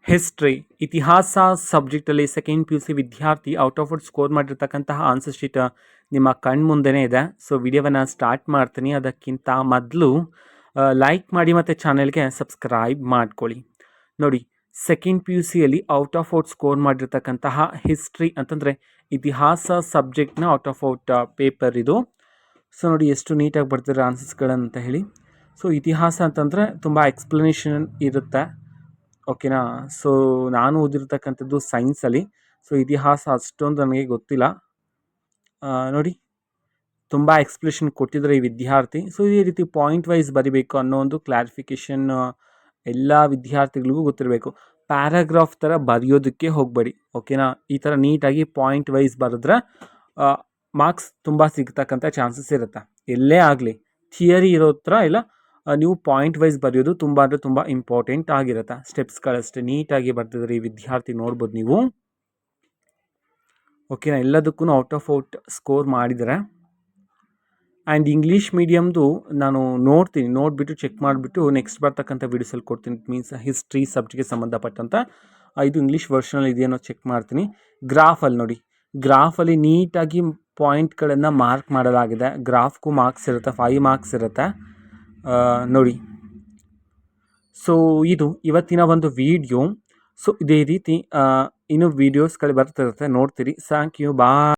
History ಇತಿಹಾಸ ಸಬ್ಜೆಕ್ಟಲ್ಲಿ second P U C ವಿದ್ಯಾರ್ಥಿ ಔಟ್ ಆಫ್ ಔಟ್ ಸ್ಕೋರ್ ಮಾಡಿರ್ತಕ್ಕಂತಹ ಆನ್ಸರ್ ಶೀಟ್ ನಿಮ್ಮ ಕಣ್ಮುಂದೆನೇ ಇದೆ. ಸೊ ವಿಡಿಯೋವನ್ನು ಸ್ಟಾರ್ಟ್ ಮಾಡ್ತೀನಿ. ಅದಕ್ಕಿಂತ ಮೊದಲು ಲೈಕ್ ಮಾಡಿ ಮತ್ತು ಚಾನೆಲ್ಗೆ ಸಬ್ಸ್ಕ್ರೈಬ್ ಮಾಡ್ಕೊಳ್ಳಿ. ನೋಡಿ, ಸೆಕೆಂಡ್ ಪಿ ಯು ಸಿಯಲ್ಲಿ ಔಟ್ ಆಫ್ ಔಟ್ ಸ್ಕೋರ್ ಮಾಡಿರ್ತಕ್ಕಂತಹ ಹಿಸ್ಟ್ರಿ ಅಂತಂದರೆ ಇತಿಹಾಸ ಸಬ್ಜೆಕ್ಟ್ನ ಔಟ್ ಆಫ್ ಔಟ್ ಪೇಪರ್ ಇದು. ಸೊ ನೋಡಿ ಎಷ್ಟು ನೀಟಾಗಿ ಬರ್ತಿರೋ ಆನ್ಸರ್ಸ್ಗಳಂತ ಹೇಳಿ. ಸೊ ಇತಿಹಾಸ ಅಂತಂದರೆ ತುಂಬ ಎಕ್ಸ್ಪ್ಲನೇಷನ್ ಇರುತ್ತೆ, ಓಕೆನಾ. ಸೊ ನಾನು ಓದಿರ್ತಕ್ಕಂಥದ್ದು ಸೈನ್ಸಲ್ಲಿ. ಸೊ ಇತಿಹಾಸ ಅಷ್ಟೊಂದು ನನಗೆ ಗೊತ್ತಿಲ್ಲ. ನೋಡಿ, ತುಂಬ ಎಕ್ಸ್ಪ್ಲೇಷನ್ ಕೊಟ್ಟಿದ್ದಾರೆ ಈ ವಿದ್ಯಾರ್ಥಿ. ಸೊ ಈ ರೀತಿ ಪಾಯಿಂಟ್ ವೈಸ್ ಬರಿಬೇಕು ಅನ್ನೋ ಒಂದು ಕ್ಲಾರಿಫಿಕೇಷನ್ ಎಲ್ಲ ವಿದ್ಯಾರ್ಥಿಗಳಿಗೂ ಗೊತ್ತಿರಬೇಕು. ಪ್ಯಾರಾಗ್ರಾಫ್ ಥರ ಬರೆಯೋದಕ್ಕೆ ಹೋಗಬೇಡಿ, ಓಕೆನಾ. ಈ ಥರ ನೀಟಾಗಿ ಪಾಯಿಂಟ್ ವೈಸ್ ಬರೆದ್ರೆ ಮಾರ್ಕ್ಸ್ ತುಂಬ ಸಿಗ್ತಕ್ಕಂಥ ಚಾನ್ಸಸ್ ಇರುತ್ತೆ. ಎಲ್ಲೇ ಆಗಲಿ ಥಿಯರಿ ಇರೋ ಥರ ಇಲ್ಲ, ನೀವು ಪಾಯಿಂಟ್ ವೈಸ್ ಬರೆಯೋದು ತುಂಬ ಅಂದರೆ ತುಂಬ ಇಂಪಾರ್ಟೆಂಟ್ ಆಗಿರುತ್ತೆ. ಸ್ಟೆಪ್ಸ್ಗಳಷ್ಟೇ ನೀಟಾಗಿ ಬರ್ತಿದ್ದಾರೆ ಈ ವಿದ್ಯಾರ್ಥಿ, ನೋಡ್ಬೋದು ನೀವು, ಓಕೆನಾ. ಎಲ್ಲದಕ್ಕೂ ಔಟ್ ಆಫ್ ಔಟ್ ಸ್ಕೋರ್ ಮಾಡಿದ್ದಾರೆ. ಆ್ಯಂಡ್ ಇಂಗ್ಲೀಷ್ ಮೀಡಿಯಮ್ದು ನಾನು ನೋಡ್ತೀನಿ, ನೋಡಿಬಿಟ್ಟು ಚೆಕ್ ಮಾಡಿಬಿಟ್ಟು ನೆಕ್ಸ್ಟ್ ಬರ್ತಕ್ಕಂಥ ವೀಡಿಯೋಸಲ್ಲಿ ಕೊಡ್ತೀನಿ. ಇಟ್ ಮೀನ್ಸ್ ಹಿಸ್ಟ್ರಿ ಸಬ್ಜೆಕ್ಟ್ಗೆ ಸಂಬಂಧಪಟ್ಟಂಥ ಇದು ಇಂಗ್ಲೀಷ್ ವರ್ಷನಲ್ಲಿ ಇದೆಯೇನೋ ಚೆಕ್ ಮಾಡ್ತೀನಿ. ಗ್ರಾಫಲ್ಲಿ ನೋಡಿ, ಗ್ರಾಫಲ್ಲಿ ನೀಟಾಗಿ ಪಾಯಿಂಟ್ಗಳನ್ನು ಮಾರ್ಕ್ ಮಾಡಲಾಗಿದೆ. ಗ್ರಾಫ್ಗೂ ಮಾರ್ಕ್ಸ್ ಇರುತ್ತೆ, 5 ಮಾರ್ಕ್ಸ್ ಇರುತ್ತೆ ನೋಡಿ. ಸೊ ಇದು ಇವತ್ತಿನ ಒಂದು ವಿಡಿಯೋ. ಸೊ ಇದೇ ರೀತಿ ಇನ್ನೂ ವೀಡಿಯೋಸ್ಗಳು ಬರ್ತಿರುತ್ತೆ, ನೋಡ್ತೀರಿ. Thank you, bye.